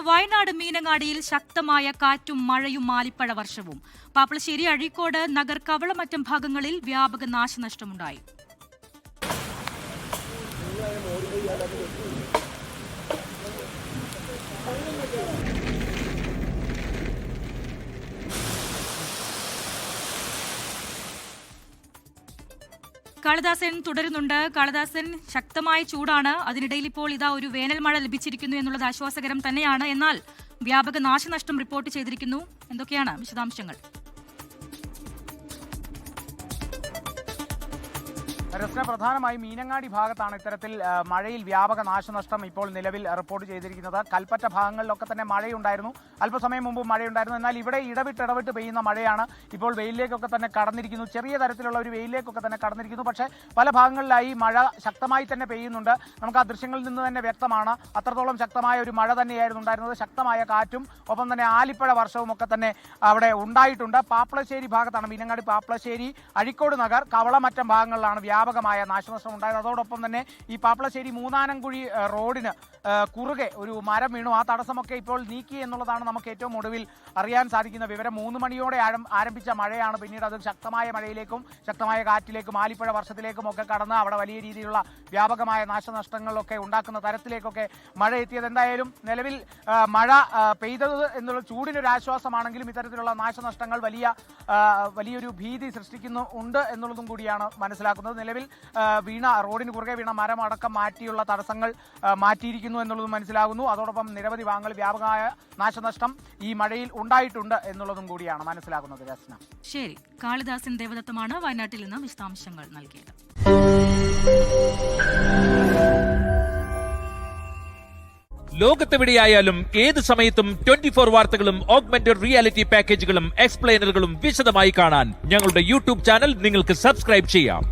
വയനാട് മീനങ്ങാടിയിൽ ശക്തമായ കാറ്റും മഴയും ആലിപ്പഴ വർഷവും. പാപ്പളശ്ശേരി, അഴീക്കോട്, നഗർ, കവളമറ്റം ഭാഗങ്ങളിൽ വ്യാപക നാശനഷ്ടമുണ്ടായി. കാളിദാസൻ തുടരുന്നുണ്ട്. കാളിദാസൻ, ശക്തമായ ചൂടാണ്. അതിനിടയിൽ ഇപ്പോൾ ഇതാ ഒരു വേനൽ മഴ ലഭിച്ചിരിക്കുന്നു എന്നുള്ളത് ആശ്വാസകരം തന്നെയാണ്. എന്നാൽ വ്യാപക നാശനഷ്ടം റിപ്പോർട്ട് ചെയ്തിരിക്കുന്നു. എന്തൊക്കെയാണ് വിശദാംശങ്ങൾ? രസ്ന, പ്രധാനമായും മീനങ്ങാടി ഭാഗത്താണ് ഇത്തരത്തിൽ മഴയിൽ വ്യാപക നാശനഷ്ടം ഇപ്പോൾ നിലവിൽ റിപ്പോർട്ട് ചെയ്തിരിക്കുന്നത്. കൽപ്പറ്റ ഭാഗങ്ങളിലൊക്കെ തന്നെ മഴയുണ്ടായിരുന്നു, അല്പസമയം മുമ്പ് മഴയുണ്ടായിരുന്നു. എന്നാൽ ഇവിടെ ഇടവിട്ട് പെയ്യുന്ന മഴയാണ് ഇപ്പോൾ വെയിലിലേക്കൊക്കെ തന്നെ കടന്നിരിക്കുന്നു. ചെറിയ തരത്തിലുള്ള ഒരു വെയിലിലേക്കൊക്കെ തന്നെ കടന്നിരിക്കുന്നു. പക്ഷേ പല ഭാഗങ്ങളിലായി മഴ ശക്തമായി തന്നെ പെയ്യുന്നുണ്ട്. നമുക്ക് ആ ദൃശ്യങ്ങളിൽ നിന്ന് തന്നെ വ്യക്തമാണ്. അത്രത്തോളം ശക്തമായ ഒരു മഴ തന്നെയായിരുന്നു ഉണ്ടായിരുന്നത്. ശക്തമായ കാറ്റും ഒപ്പം തന്നെ ആലിപ്പഴ വർഷവും ഒക്കെ തന്നെ അവിടെ ഉണ്ടായിട്ടുണ്ട്. പാപ്പളശ്ശേരി ഭാഗത്താണ്, മീനങ്ങാടി, പാപ്പളശ്ശേരി, അഴീക്കോട് നഗർ, കവളമറ്റം ഭാഗങ്ങളിലാണ് വ്യാപകമായ നാശനഷ്ടം ഉണ്ടായത്. അതോടൊപ്പം തന്നെ ഈ പാപ്പളശ്ശേരി മൂന്നാനംകുഴി റോഡിന് കുറുകെ ഒരു മരം വീണു. ആ തടസ്സമൊക്കെ ഇപ്പോൾ നീക്കി എന്നുള്ളതാണ് നമുക്ക് ഏറ്റവും ഒടുവിൽ അറിയാൻ സാധിക്കുന്ന വിവരം. 3 മണിയോടെ ആരംഭിച്ച മഴയാണ് പിന്നീട് അത് ശക്തമായ മഴയിലേക്കും ശക്തമായ കാറ്റിലേക്കും ആലിപ്പഴ വർഷത്തിലേക്കും ഒക്കെ കടന്ന് അവിടെ വലിയ രീതിയിലുള്ള വ്യാപകമായ നാശനഷ്ടങ്ങളൊക്കെ ഉണ്ടാക്കുന്ന തരത്തിലേക്കൊക്കെ മഴ എത്തിയത്. എന്തായാലും നിലവിൽ മഴ പെയ്തത് എന്നുള്ള ചൂടിനൊരു ആശ്വാസമാണെങ്കിലും ഇത്തരത്തിലുള്ള നാശനഷ്ടങ്ങൾ വലിയൊരു ഭീതി സൃഷ്ടിക്കുന്നുണ്ട് എന്നുള്ളതും കൂടിയാണ് മനസ്സിലാക്കുന്നത്. നിലവിൽ റോഡിന് കുറുകെ വീണ മരം അടക്കം മാറ്റിയുള്ള തടസ്സങ്ങൾ മാറ്റിയിരിക്കുന്നു എന്നുള്ളതും മനസ്സിലാകുന്നു. അതോടൊപ്പം നിരവധി ഭാഗങ്ങളിൽ വ്യാപകമായ നാശനഷ്ടം ഈ മഴയിൽ ഉണ്ടായിട്ടുണ്ട് എന്നുള്ളതും കൂടിയാണ് മനസ്സിലാകുന്നത്. രസ്ന, ശരി. കാളിദാസൻ ദേവദത്തമാണ് വയനാട്ടിൽ നിന്ന് വിശദാംശങ്ങൾ നൽകിയത്. ലോകത്തെവിടെയായാലും ഏത് സമയത്തും 24 വാർത്തകളും ഓഗ്മെന്റഡ് റിയാലിറ്റി പാക്കേജുകളും എക്സ്പ്ലെയിനറുകളും വിശദമായി കാണാൻ ഞങ്ങളുടെ യൂട്യൂബ് ചാനൽ നിങ്ങൾക്ക് സബ്സ്ക്രൈബ് ചെയ്യാം.